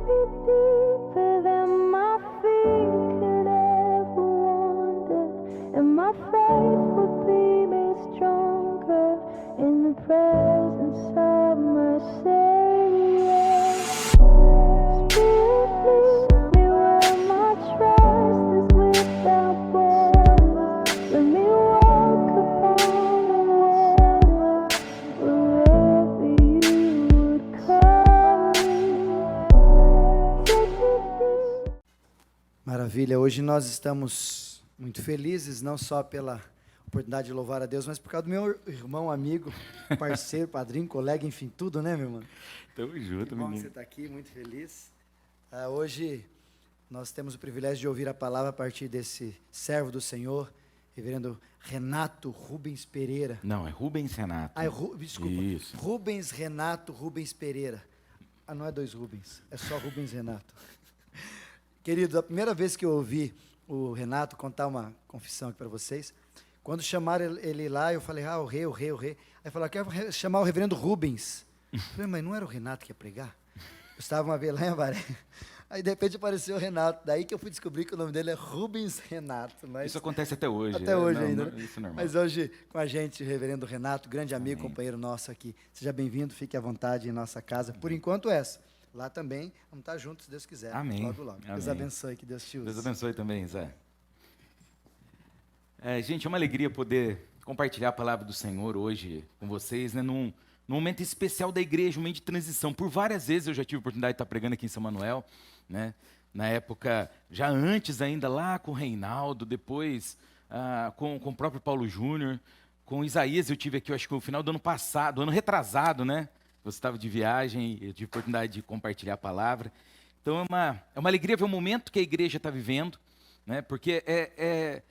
deeper than my feet could ever wander, and my faith will be made stronger in the presence of my Savior. Spirit, lead me where my trust is without border. Let me walk upon the water wherever you would call me. Take me deep. Maravilha, hoje nós estamos muito felizes, não só pela oportunidade de louvar a Deus, mas por causa do meu irmão, amigo, parceiro, padrinho, colega, enfim, tudo, né, meu irmão? Tamo junto, Que bom que você menino. está aqui, muito feliz. Hoje nós temos o privilégio de ouvir a palavra a partir desse servo do Senhor, reverendo Renato Rubens Pereira. Não, é Rubens Renato. Desculpa, Isso. Rubens Renato Rubens Pereira. Não é dois Rubens, é só Rubens Renato. Queridos, a primeira vez que eu ouvi o Renato contar uma confissão aqui para vocês, quando chamaram ele lá, eu falei, o rei. Aí falaram, quero chamar o reverendo Rubens. Eu falei, mas não era o Renato que ia pregar? Eu estava uma vez lá em Avaré. Aí, de repente, apareceu o Renato. Daí que eu fui descobrir que o nome dele é Rubens Renato. Mas Isso acontece até hoje. até hoje Não, ainda. não, Né? isso é normal. Mas hoje, com a gente, o reverendo Renato, grande amigo, Amém. companheiro nosso aqui. Seja bem-vindo, fique à vontade em nossa casa. Por enquanto, essa. Lá também, vamos estar juntos, se Deus quiser. Amém. Logo, logo. Deus Amém. abençoe, que Deus te use. Deus abençoe também, Zé. Gente, é uma alegria poder compartilhar a palavra do Senhor hoje com vocês, né, num momento especial da igreja, um momento de transição. Por várias vezes eu já tive a oportunidade de estar pregando aqui em São Manuel, né, na época, já antes ainda, lá com o Reinaldo, depois com o próprio Paulo Júnior, com Isaías eu tive aqui, eu acho que no final do ano passado, ano retrasado, né, você estava de viagem, eu tive a oportunidade de compartilhar a palavra. Então é uma alegria ver o momento que a igreja está vivendo, né, porque é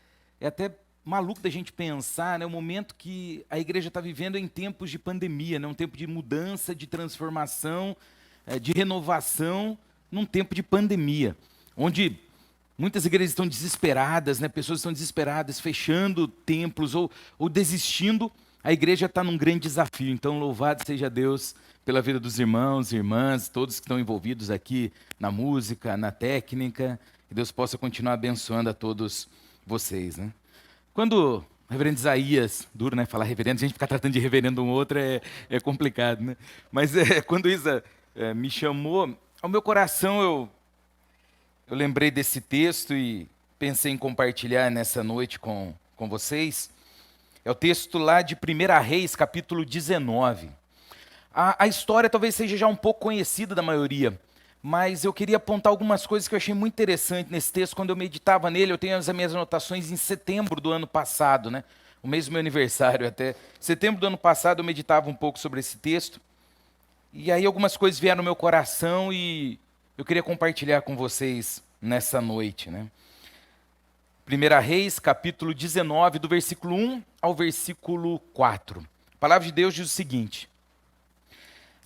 até maluco da gente pensar, né, o momento que a igreja está vivendo em tempos de pandemia, né, um tempo de mudança, de transformação, de renovação, num tempo de pandemia, onde muitas igrejas estão desesperadas, né, pessoas estão desesperadas, fechando templos ou desistindo. A igreja está num grande desafio. Então, louvado seja Deus pela vida dos irmãos, irmãs, todos que estão envolvidos aqui na música, na técnica. Que Deus possa continuar abençoando a todos vocês, né? Quando o reverendo Isaías, duro, né, falar reverendo, a gente ficar tratando de reverendo um outro é complicado, né? Mas quando Isa me chamou, ao meu coração eu lembrei desse texto e pensei em compartilhar nessa noite com vocês. É o texto lá de 1 Reis, capítulo 19. A história talvez seja já um pouco conhecida da maioria, mas eu queria apontar algumas coisas que eu achei muito interessante nesse texto. Quando eu meditava nele, eu tenho as minhas anotações em setembro do ano passado, né? O mês do meu aniversário até. Setembro do ano passado eu meditava um pouco sobre esse texto. E aí algumas coisas vieram no meu coração e eu queria compartilhar com vocês nessa noite, né? 1 Reis, capítulo 19, do versículo 1 ao versículo 4. A palavra de Deus diz o seguinte: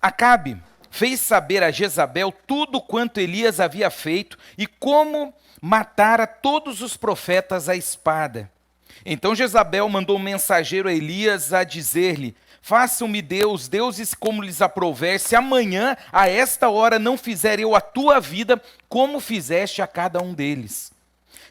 Acabe fez saber a Jezabel tudo quanto Elias havia feito e como matara todos os profetas à espada. Então Jezabel mandou um mensageiro a Elias a dizer-lhe: Façam-me deuses como lhes aprouver, se amanhã, a esta hora, não fizer eu a tua vida, como fizeste a cada um deles.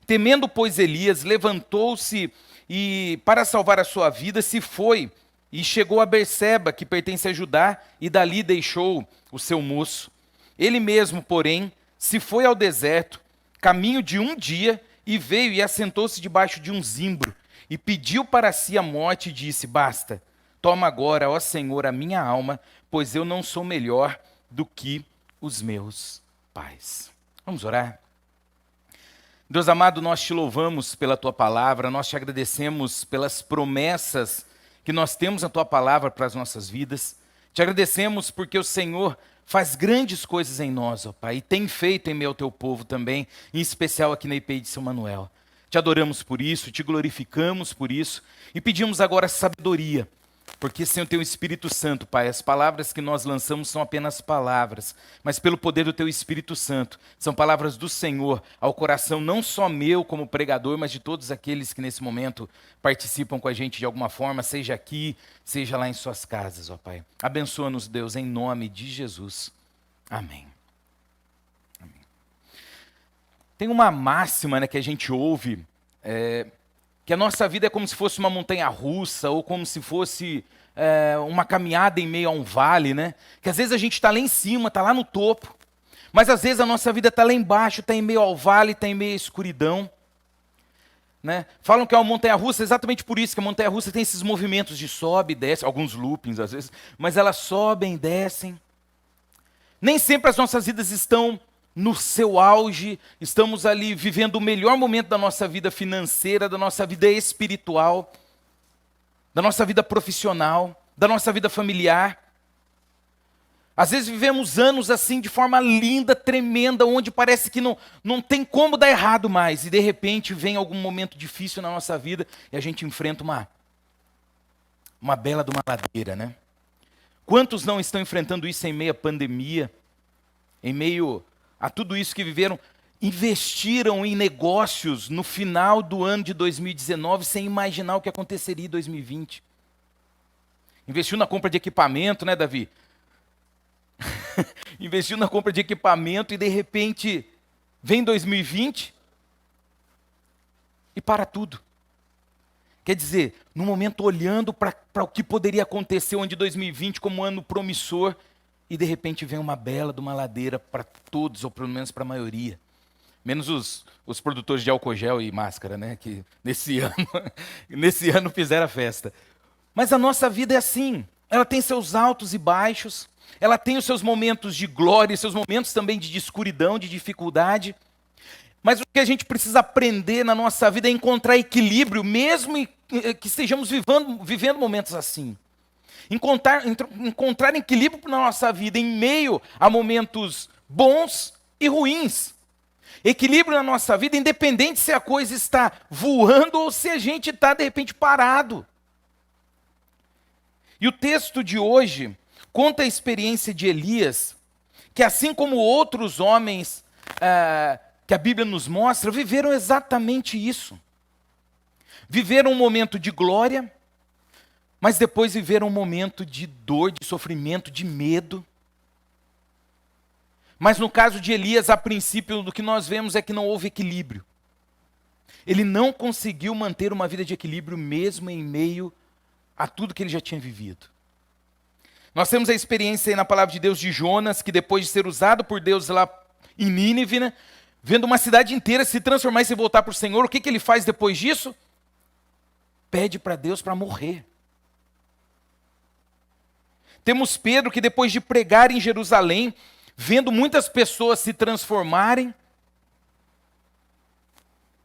Temendo, pois, Elias, levantou-se e, para salvar a sua vida, se foi e chegou a Berseba, que pertence a Judá, e dali deixou o seu moço. Ele mesmo, porém, se foi ao deserto, caminho de um dia, e veio e assentou-se debaixo de um zimbro, e pediu para si a morte e disse: Basta, toma agora, ó Senhor, a minha alma, pois eu não sou melhor do que os meus pais. Vamos orar? Deus amado, nós te louvamos pela tua palavra, nós te agradecemos pelas promessas que nós temos na tua palavra para as nossas vidas. Te agradecemos porque o Senhor faz grandes coisas em nós, ó Pai, e tem feito em meio ao teu povo também, em especial aqui na IPI de São Manuel. Te adoramos por isso, te glorificamos por isso e pedimos agora sabedoria, porque sem o teu Espírito Santo, Pai, as palavras que nós lançamos são apenas palavras, mas pelo poder do teu Espírito Santo, são palavras do Senhor ao coração não só meu como pregador, mas de todos aqueles que nesse momento participam com a gente de alguma forma, seja aqui, seja lá em suas casas, ó Pai. Abençoa-nos, Deus, em nome de Jesus. Amém. Tem uma máxima, né, que a gente ouve, que a nossa vida é como se fosse uma montanha-russa, ou como se fosse uma caminhada em meio a um vale, né? Que às vezes a gente está lá em cima, está lá no topo, mas às vezes a nossa vida está lá embaixo, está em meio ao vale, está em meio à escuridão. Né? Falam que é uma montanha-russa exatamente por isso, que a montanha-russa tem esses movimentos de sobe e desce, alguns loopings às vezes, mas elas sobem e descem. Nem sempre as nossas vidas estão no seu auge, estamos ali vivendo o melhor momento da nossa vida financeira, da nossa vida espiritual, da nossa vida profissional, da nossa vida familiar. Às vezes vivemos anos assim de forma linda, tremenda, onde parece que não tem como dar errado mais. E de repente vem algum momento difícil na nossa vida e a gente enfrenta uma bela de uma ladeira, né? Quantos não estão enfrentando isso em meio à pandemia, em meio a tudo isso que viveram, investiram em negócios no final do ano de 2019 sem imaginar o que aconteceria em 2020. Investiu na compra de equipamento, né, Davi? Investiu na compra de equipamento e de repente vem 2020 e para tudo. Quer dizer, no momento olhando para o que poderia acontecer onde 2020 como um ano promissor, e de repente vem uma bela de uma ladeira para todos, ou pelo menos para a maioria. Menos os produtores de álcool gel e máscara, né? Que nesse ano fizeram a festa. Mas a nossa vida é assim. Ela tem seus altos e baixos. Ela tem os seus momentos de glória, seus momentos também de escuridão, de dificuldade. Mas o que a gente precisa aprender na nossa vida é encontrar equilíbrio, mesmo que estejamos vivendo momentos assim. Encontrar equilíbrio na nossa vida em meio a momentos bons e ruins. Equilíbrio na nossa vida, independente se a coisa está voando ou se a gente está, de repente, parado. E o texto de hoje conta a experiência de Elias, que assim como outros homens que a Bíblia nos mostra, viveram exatamente isso. Viveram um momento de glória, mas depois viveram um momento de dor, de sofrimento, de medo. Mas no caso de Elias, a princípio, do que nós vemos é que não houve equilíbrio. Ele não conseguiu manter uma vida de equilíbrio mesmo em meio a tudo que ele já tinha vivido. Nós temos a experiência aí na palavra de Deus de Jonas, que depois de ser usado por Deus lá em Nínive, né, vendo uma cidade inteira se transformar e se voltar para o Senhor, o que ele faz depois disso? Pede para Deus para morrer. Temos Pedro que depois de pregar em Jerusalém, vendo muitas pessoas se transformarem,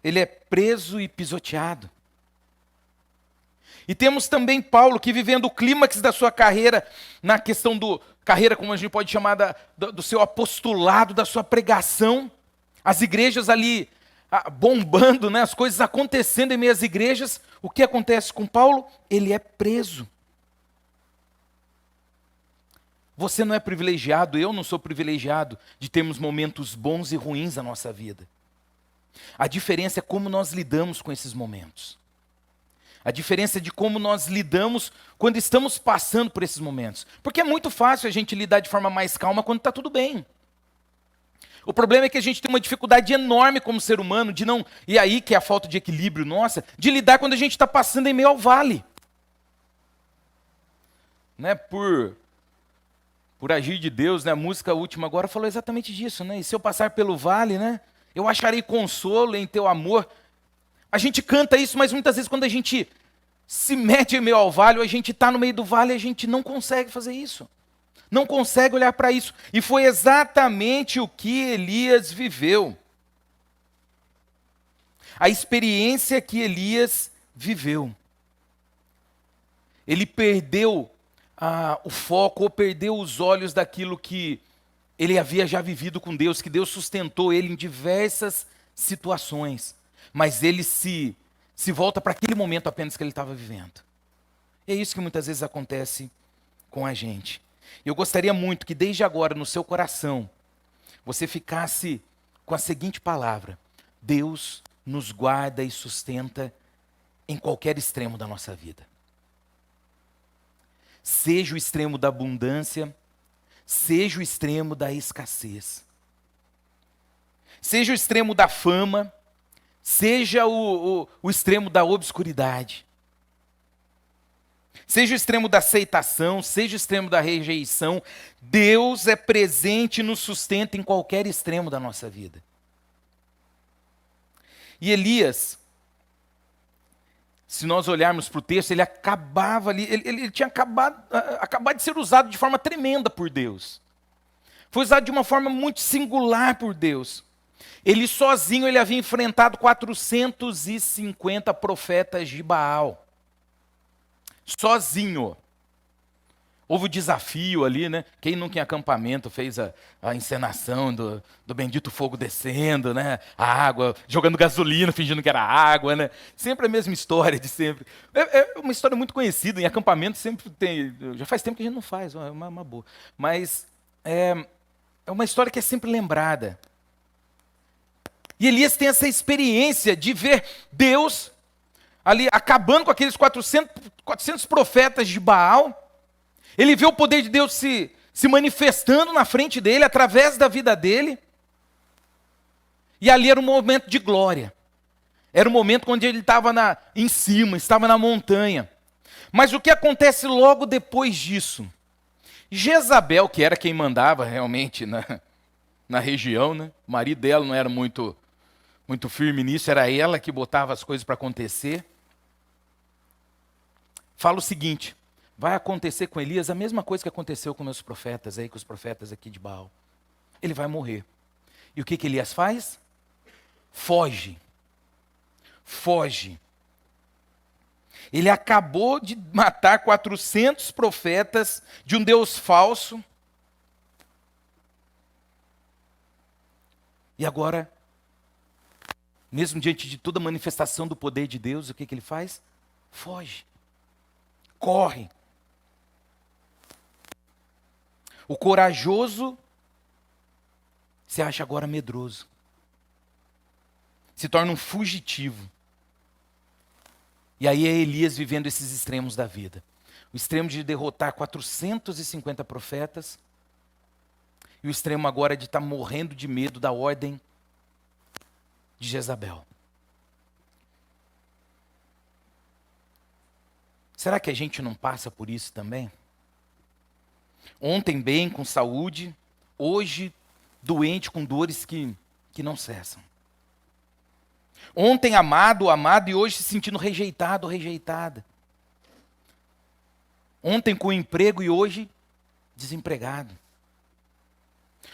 ele é preso e pisoteado. E temos também Paulo que vivendo o clímax da sua carreira, na questão do carreira, como a gente pode chamar, do seu apostolado, da sua pregação, as igrejas ali bombando, né, as coisas acontecendo em meio às igrejas, o que acontece com Paulo? Ele é preso. Você não é privilegiado, eu não sou privilegiado de termos momentos bons e ruins na nossa vida. A diferença é como nós lidamos com esses momentos. A diferença é de como nós lidamos quando estamos passando por esses momentos. Porque é muito fácil a gente lidar de forma mais calma quando está tudo bem. O problema é que a gente tem uma dificuldade enorme como ser humano de não... E aí que é a falta de equilíbrio nossa, de lidar quando a gente está passando em meio ao vale. Né? Por agir de Deus, né? A música última agora falou exatamente disso, né? E se eu passar pelo vale, né? Eu acharei consolo em teu amor. A gente canta isso, mas muitas vezes quando a gente se mete em meio ao vale, ou a gente está no meio do vale, a gente não consegue fazer isso. Não consegue olhar para isso. E foi exatamente o que Elias viveu. A experiência que Elias viveu. Ele perdeu o foco, ou perdeu os olhos daquilo que ele havia já vivido com Deus, que Deus sustentou ele em diversas situações. Mas ele se volta para aquele momento apenas que ele estava vivendo. E é isso que muitas vezes acontece com a gente. Eu gostaria muito que desde agora no seu coração você ficasse com a seguinte palavra: Deus nos guarda e sustenta em qualquer extremo da nossa vida. Seja o extremo da abundância, seja o extremo da escassez. seja o extremo da fama, seja o extremo da obscuridade, seja o extremo da aceitação, seja o extremo da rejeição, Deus é presente e nos sustenta em qualquer extremo da nossa vida. E Elias, se nós olharmos para o texto, ele acabava ali, ele tinha acabado de ser usado de forma tremenda por Deus. Foi usado de uma forma muito singular por Deus. Ele sozinho ele havia enfrentado 450 profetas de Baal. Sozinho. Houve o desafio ali, né? Quem nunca em acampamento fez a encenação do bendito fogo descendo, né? A água, jogando gasolina, fingindo que era água, né? Sempre a mesma história de sempre. É uma história muito conhecida, em acampamento sempre tem... Já faz tempo que a gente não faz, é uma boa. Mas é uma história que é sempre lembrada. E Elias tem essa experiência de ver Deus ali acabando com aqueles 400 profetas de Baal. Ele vê o poder de Deus se manifestando na frente dele, através da vida dele. E ali era um momento de glória. Era um momento onde ele estava em cima, estava na montanha. Mas o que acontece logo depois disso? Jezabel, que era quem mandava realmente na região, né? O marido dela não era muito firme nisso, era ela que botava as coisas para acontecer. Fala o seguinte: vai acontecer com Elias a mesma coisa que aconteceu com meus profetas aí, com os profetas aqui de Baal. Ele vai morrer. E o que Elias faz? Foge. Foge. Ele acabou de matar 400 profetas de um Deus falso. E agora, mesmo diante de toda a manifestação do poder de Deus, o que ele faz? Foge. Corre. O corajoso se acha agora medroso. Se torna um fugitivo. E aí é Elias vivendo esses extremos da vida. O extremo de derrotar 450 profetas. E o extremo agora de estar morrendo de medo da ordem de Jezabel. Será que a gente não passa por isso também? Ontem bem, com saúde, hoje doente, com dores que não cessam. Ontem amado e hoje se sentindo rejeitado ou rejeitada. Ontem com emprego e hoje desempregado.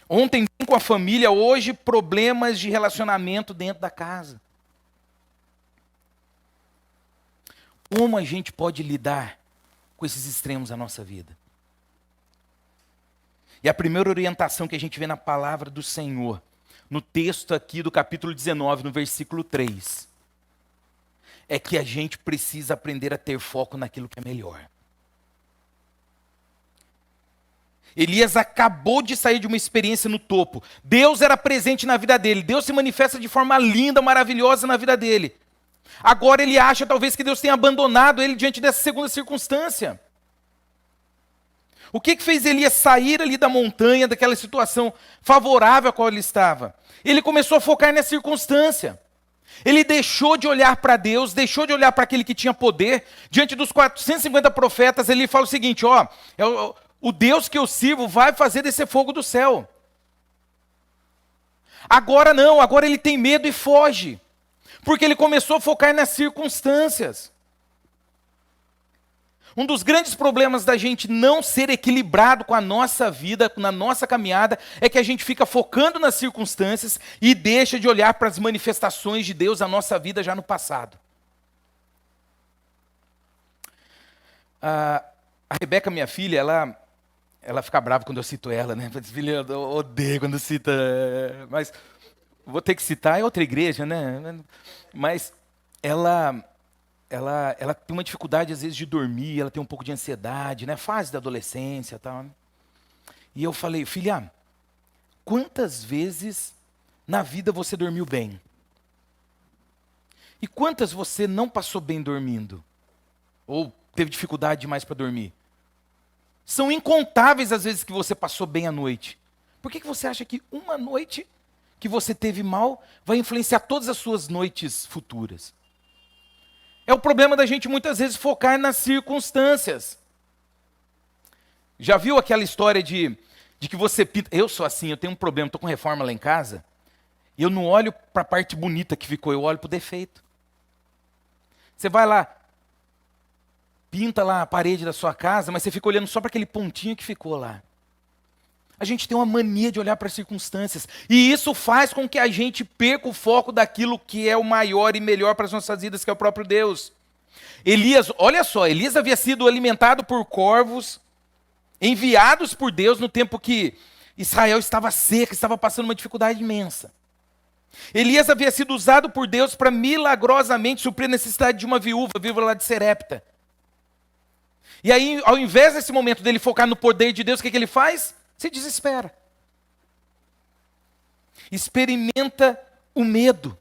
Ontem com a família, hoje problemas de relacionamento dentro da casa. Como a gente pode lidar com esses extremos na nossa vida? E a primeira orientação que a gente vê na palavra do Senhor, no texto aqui do capítulo 19, no versículo 3, é que a gente precisa aprender a ter foco naquilo que é melhor. Elias acabou de sair de uma experiência no topo. Deus era presente na vida dele. Deus se manifesta de forma linda, maravilhosa na vida dele. Agora ele acha talvez que Deus tenha abandonado ele diante dessa segunda circunstância. O que fez Elias sair ali da montanha, daquela situação favorável a qual ele estava? Ele começou a focar nessa circunstância. Ele deixou de olhar para Deus, deixou de olhar para aquele que tinha poder. Diante dos 450 profetas, ele fala o seguinte: o Deus que eu sirvo vai fazer descer fogo do céu. Agora não, agora ele tem medo e foge. Porque ele começou a focar nas circunstâncias. Um dos grandes problemas da gente não ser equilibrado com a nossa vida, na nossa caminhada, é que a gente fica focando nas circunstâncias e deixa de olhar para as manifestações de Deus na nossa vida já no passado. A Rebeca, minha filha, ela fica brava quando eu cito ela, né? Filha, eu odeio quando cita, mas vou ter que citar, é outra igreja, né? Mas ela tem uma dificuldade, às vezes, de dormir, ela tem um pouco de ansiedade, né? Fase da adolescência e tal. Né? E eu falei: filha, quantas vezes na vida você dormiu bem? E quantas você não passou bem dormindo? Ou teve dificuldade demais para dormir? São incontáveis as vezes que você passou bem à noite. Por que você acha que uma noite que você teve mal vai influenciar todas as suas noites futuras. É o problema da gente muitas vezes focar nas circunstâncias. Já viu aquela história de que você pinta... Eu sou assim, eu tenho um problema, estou com reforma lá em casa, e eu não olho para a parte bonita que ficou, eu olho para o defeito. Você vai lá, pinta lá a parede da sua casa, mas você fica olhando só para aquele pontinho que ficou lá. A gente tem uma mania de olhar para as circunstâncias. E isso faz com que a gente perca o foco daquilo que é o maior e melhor para as nossas vidas, que é o próprio Deus. Elias, olha só, Elias havia sido alimentado por corvos, enviados por Deus no tempo que Israel estava seca, estava passando uma dificuldade imensa. Elias havia sido usado por Deus para milagrosamente suprir a necessidade de uma viúva lá de Serepta. E aí, ao invés desse momento dele focar no poder de Deus, o que ele faz? Se desespera. Experimenta o medo.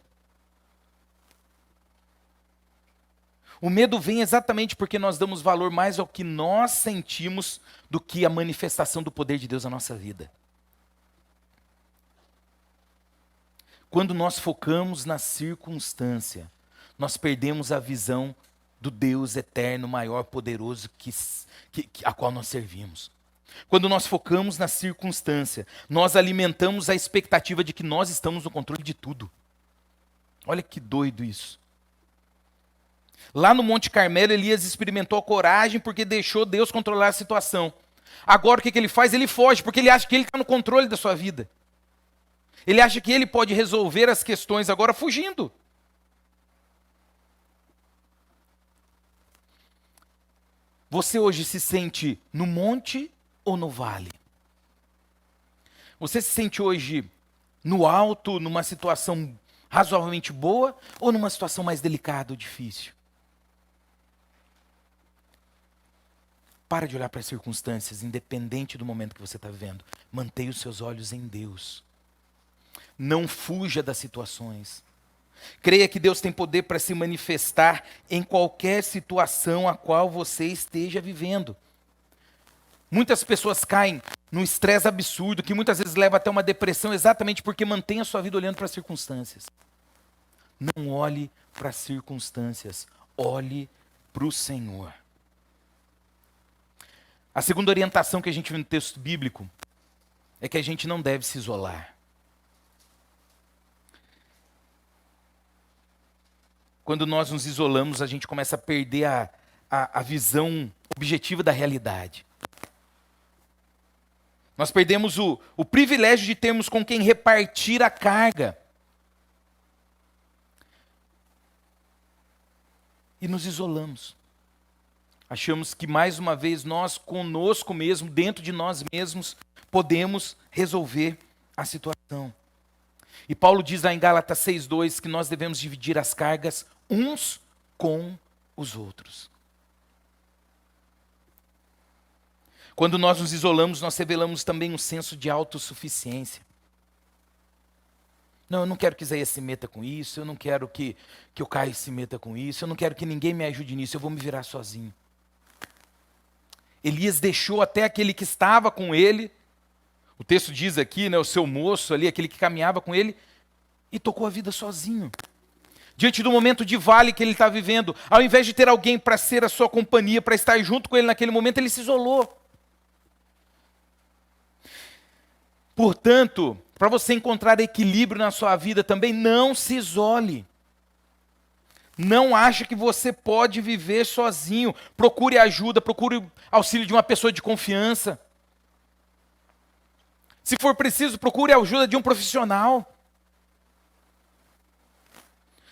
O medo vem exatamente porque nós damos valor mais ao que nós sentimos do que a manifestação do poder de Deus na nossa vida. Quando nós focamos na circunstância, nós perdemos a visão do Deus eterno, maior, poderoso, a qual nós servimos. Quando nós focamos na circunstância, nós alimentamos a expectativa de que nós estamos no controle de tudo. Olha que doido isso. Lá no Monte Carmelo, Elias experimentou a coragem porque deixou Deus controlar a situação. Agora o que ele faz? Ele foge, porque ele acha que ele está no controle da sua vida. Ele acha que ele pode resolver as questões agora fugindo. Você hoje se sente no monte ou no vale? Você se sente hoje no alto, numa situação razoavelmente boa, ou numa situação mais delicada ou difícil? Para de olhar para as circunstâncias, independente do momento que você está vivendo. Mantenha os seus olhos em Deus. Não fuja das situações. Creia que Deus tem poder para se manifestar em qualquer situação a qual você esteja vivendo. Muitas pessoas caem num estresse absurdo, que muitas vezes leva até uma depressão, exatamente porque mantém a sua vida olhando para as circunstâncias. Não olhe para as circunstâncias, olhe para o Senhor. A segunda orientação que a gente vê no texto bíblico é que a gente não deve se isolar. Quando nós nos isolamos, a gente começa a perder a visão objetiva da realidade. Nós perdemos o privilégio de termos com quem repartir a carga. E nos isolamos. Achamos que, mais uma vez, nós conosco mesmo, dentro de nós mesmos, podemos resolver a situação. E Paulo diz lá em Gálatas 6,2 que nós devemos dividir as cargas uns com os outros. Quando nós nos isolamos, nós revelamos também um senso de autossuficiência. Não, eu não quero que Isaías se meta com isso, eu não quero que o Caio se meta com isso, eu não quero que ninguém me ajude nisso, eu vou me virar sozinho. Elias deixou até aquele que estava com ele, o texto diz aqui, né, o seu moço ali, aquele que caminhava com ele, e tocou a vida sozinho. Diante do momento de vale que ele está vivendo, ao invés de ter alguém para ser a sua companhia, para estar junto com ele naquele momento, ele se isolou. Portanto, para você encontrar equilíbrio na sua vida também, não se isole. Não ache que você pode viver sozinho. Procure ajuda, procure auxílio de uma pessoa de confiança. Se for preciso, procure a ajuda de um profissional.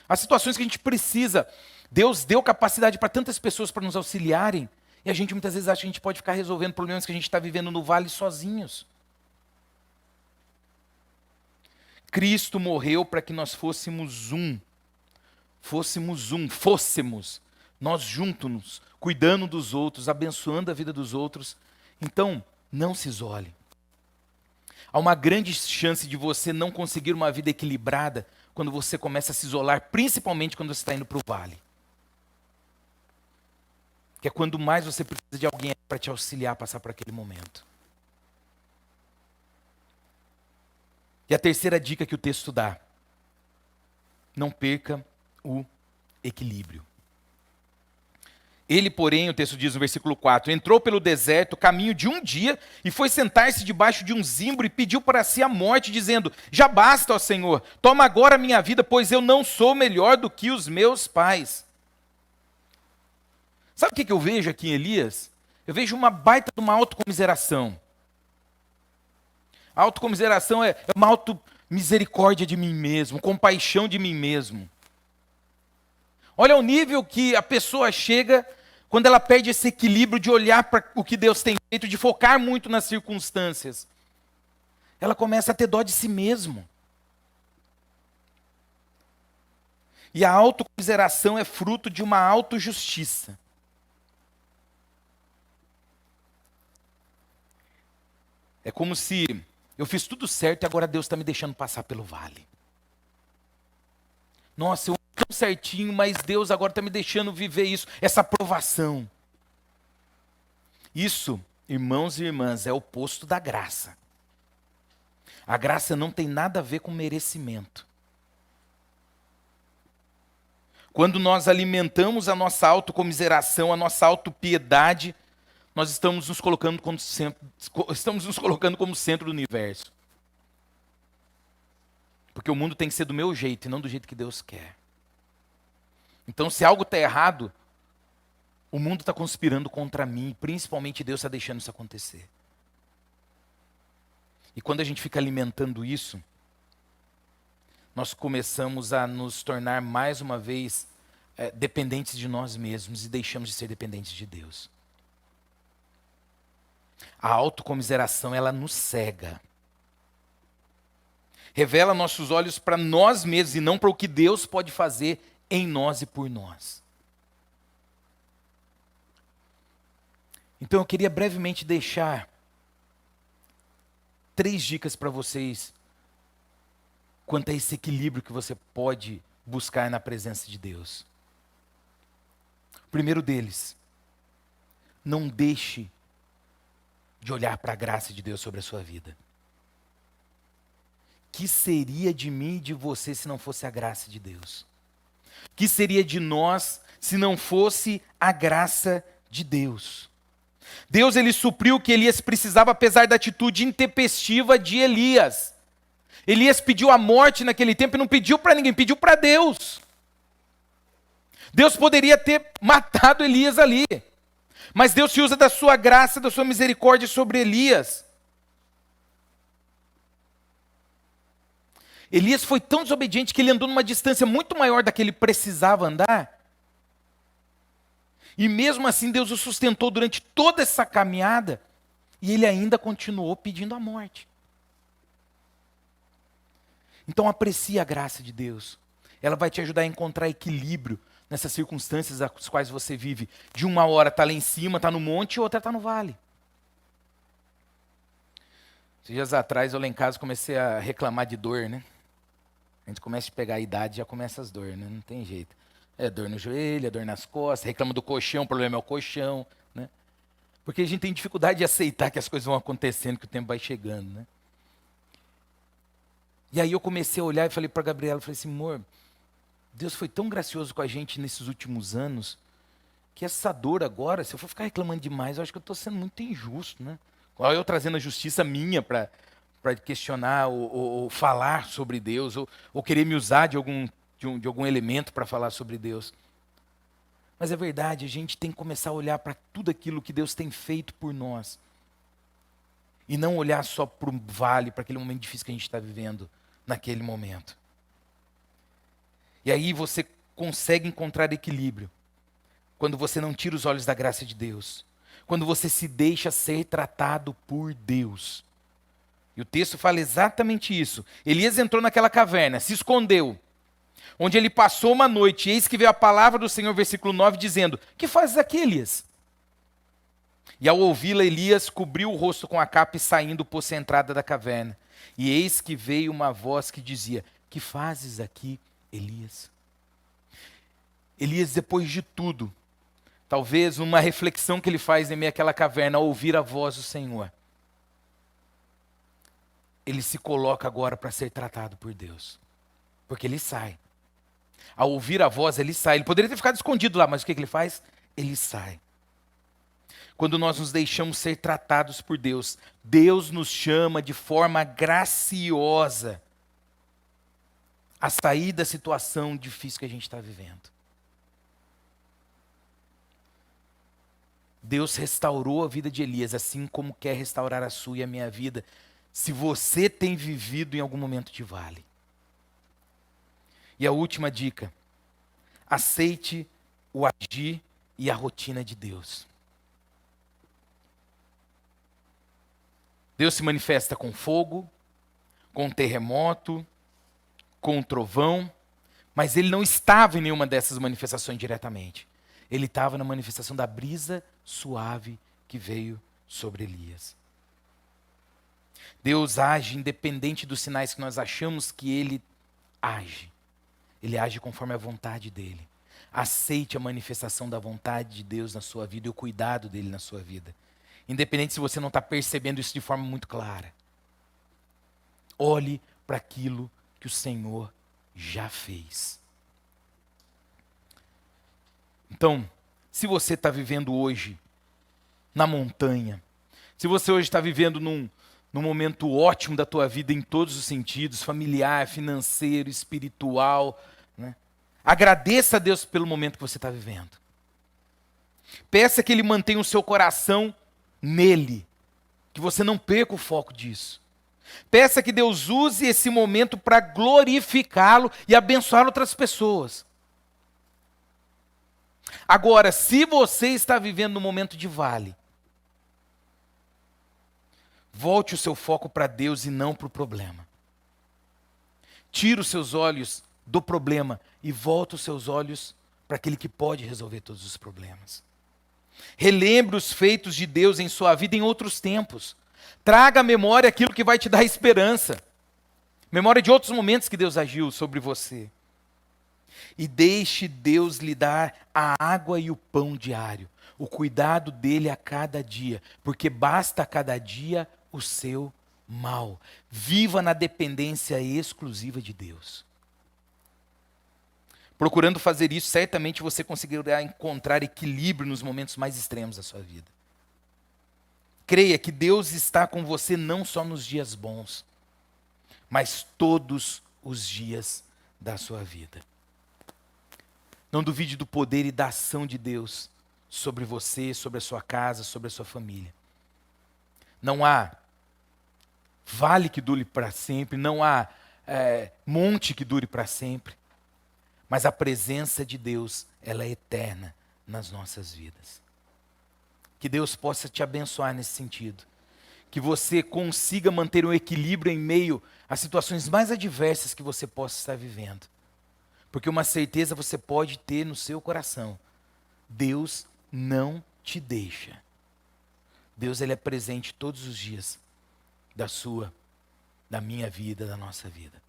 As situações que a gente precisa, Deus deu capacidade para tantas pessoas para nos auxiliarem, e a gente muitas vezes acha que a gente pode ficar resolvendo problemas que a gente está vivendo no vale sozinhos. Cristo morreu para que nós fôssemos nós juntos, cuidando dos outros, abençoando a vida dos outros. Então, não se isole. Há uma grande chance de você não conseguir uma vida equilibrada quando você começa a se isolar, principalmente quando você está indo para o vale. Que é quando mais você precisa de alguém para te auxiliar a passar por aquele momento. E a terceira dica que o texto dá: não perca o equilíbrio. Ele, porém, o texto diz no versículo 4, entrou pelo deserto, caminho de um dia, e foi sentar-se debaixo de um zimbro e pediu para si a morte, dizendo: já basta, ó Senhor, toma agora a minha vida, pois eu não sou melhor do que os meus pais. Sabe o que eu vejo aqui em Elias? Eu vejo uma baita de uma autocomiseração. A autocomiseração é uma automisericórdia de mim mesmo, compaixão de mim mesmo. Olha o nível que a pessoa chega quando ela perde esse equilíbrio de olhar para o que Deus tem feito, de focar muito nas circunstâncias. Ela começa a ter dó de si mesmo. E a autocomiseração é fruto de uma autojustiça. É como se eu fiz tudo certo e agora Deus está me deixando passar pelo vale. Nossa, eu ando tão certinho, mas Deus agora está me deixando viver isso, essa provação. Isso, irmãos e irmãs, é o oposto da graça. A graça não tem nada a ver com merecimento. Quando nós alimentamos a nossa autocomiseração, a nossa autopiedade, nós estamos nos colocando como centro do universo. Porque o mundo tem que ser do meu jeito e não do jeito que Deus quer. Então, se algo está errado, o mundo está conspirando contra mim, principalmente Deus está deixando isso acontecer. E quando a gente fica alimentando isso, nós começamos a nos tornar mais uma vez dependentes de nós mesmos e deixamos de ser dependentes de Deus. A autocomiseração, ela nos cega. Revela nossos olhos para nós mesmos e não para o que Deus pode fazer em nós e por nós. Então eu queria brevemente deixar 3 dicas para vocês quanto a esse equilíbrio que você pode buscar na presença de Deus. O primeiro deles, não deixe de olhar para a graça de Deus sobre a sua vida. Que seria de mim e de você se não fosse a graça de Deus? Que seria de nós se não fosse a graça de Deus? Deus, ele supriu o que Elias precisava, apesar da atitude intempestiva de Elias. Elias pediu a morte naquele tempo e não pediu para ninguém, pediu para Deus. Deus poderia ter matado Elias ali, mas Deus se usa da sua graça, da sua misericórdia sobre Elias. Elias foi tão desobediente que ele andou numa distância muito maior da que ele precisava andar. E mesmo assim Deus o sustentou durante toda essa caminhada e ele ainda continuou pedindo a morte. Então aprecie a graça de Deus. Ela vai te ajudar a encontrar equilíbrio nessas circunstâncias as quais você vive. De uma hora está lá em cima, está no monte, e outra está no vale. Esses dias atrás eu lá em casa comecei a reclamar de dor, né? A gente começa a pegar a idade, já começa as dores, né? Não tem jeito. É dor no joelho, é dor nas costas, reclama do colchão, o problema é o colchão, né? Porque a gente tem dificuldade de aceitar que as coisas vão acontecendo, que o tempo vai chegando, né? E aí eu comecei a olhar e falei para a Gabriela, falei assim, amor, Deus foi tão gracioso com a gente nesses últimos anos, que essa dor agora, se eu for ficar reclamando demais, eu acho que eu estou sendo muito injusto, né? Olha eu trazendo a justiça minha para questionar ou falar sobre Deus, ou querer me usar de algum elemento para falar sobre Deus. Mas é verdade, a gente tem que começar a olhar para tudo aquilo que Deus tem feito por nós. E não olhar só para o vale, para aquele momento difícil que a gente está vivendo naquele momento. E aí você consegue encontrar equilíbrio quando você não tira os olhos da graça de Deus. Quando você se deixa ser tratado por Deus. E o texto fala exatamente isso. Elias entrou naquela caverna, se escondeu. Onde ele passou uma noite, e eis que veio a palavra do Senhor, versículo 9, dizendo, que fazes aqui, Elias? E ao ouvi-la, Elias cobriu o rosto com a capa e saindo pôs-se à entrada da caverna. E eis que veio uma voz que dizia, que fazes aqui, Elias? Elias, depois de tudo, talvez uma reflexão que ele faz em meio àquela caverna, ao ouvir a voz do Senhor. ele se coloca agora para ser tratado por Deus. Porque ele sai. Ao ouvir a voz, ele sai. Ele poderia ter ficado escondido lá, mas o que ele faz? Ele sai. Quando nós nos deixamos ser tratados por Deus, Deus nos chama de forma graciosa a sair da situação difícil que a gente está vivendo. Deus restaurou a vida de Elias, assim como quer restaurar a sua e a minha vida, se você tem vivido em algum momento de vale. E a última dica: aceite o agir e a rotina de Deus. Deus se manifesta com fogo, com terremoto, com trovão, mas ele não estava em nenhuma dessas manifestações diretamente. Ele estava na manifestação da brisa suave que veio sobre Elias. Deus age independente dos sinais que nós achamos que ele age. Ele age conforme a vontade dele. Aceite a manifestação da vontade de Deus na sua vida e o cuidado dele na sua vida. Independente se você não está percebendo isso de forma muito clara. Olhe para aquilo que o Senhor já fez. Então, se você está vivendo hoje na montanha, se você hoje está vivendo num momento ótimo da tua vida em todos os sentidos, familiar, financeiro, espiritual, né? Agradeça a Deus pelo momento que você está vivendo. Peça que Ele mantenha o seu coração nele, que você não perca o foco disso. Peça que Deus use esse momento para glorificá-lo e abençoar outras pessoas. Agora, se você está vivendo um momento de vale, volte o seu foco para Deus e não para o problema. Tire os seus olhos do problema e volte os seus olhos para aquele que pode resolver todos os problemas. Relembre os feitos de Deus em sua vida em outros tempos. Traga à memória aquilo que vai te dar esperança. Memória de outros momentos que Deus agiu sobre você. E deixe Deus lhe dar a água e o pão diário. O cuidado dele a cada dia. Porque basta a cada dia o seu mal. Viva na dependência exclusiva de Deus. Procurando fazer isso, certamente você conseguirá encontrar equilíbrio nos momentos mais extremos da sua vida. Creia que Deus está com você não só nos dias bons, mas todos os dias da sua vida. Não duvide do poder e da ação de Deus sobre você, sobre a sua casa, sobre a sua família. Não há vale que dure para sempre, não há monte que dure para sempre. Mas a presença de Deus, ela é eterna nas nossas vidas. Que Deus possa te abençoar nesse sentido. Que você consiga manter um equilíbrio em meio às situações mais adversas que você possa estar vivendo. Porque uma certeza você pode ter no seu coração: Deus não te deixa. Deus, ele é presente todos os dias da sua, da minha vida, da nossa vida.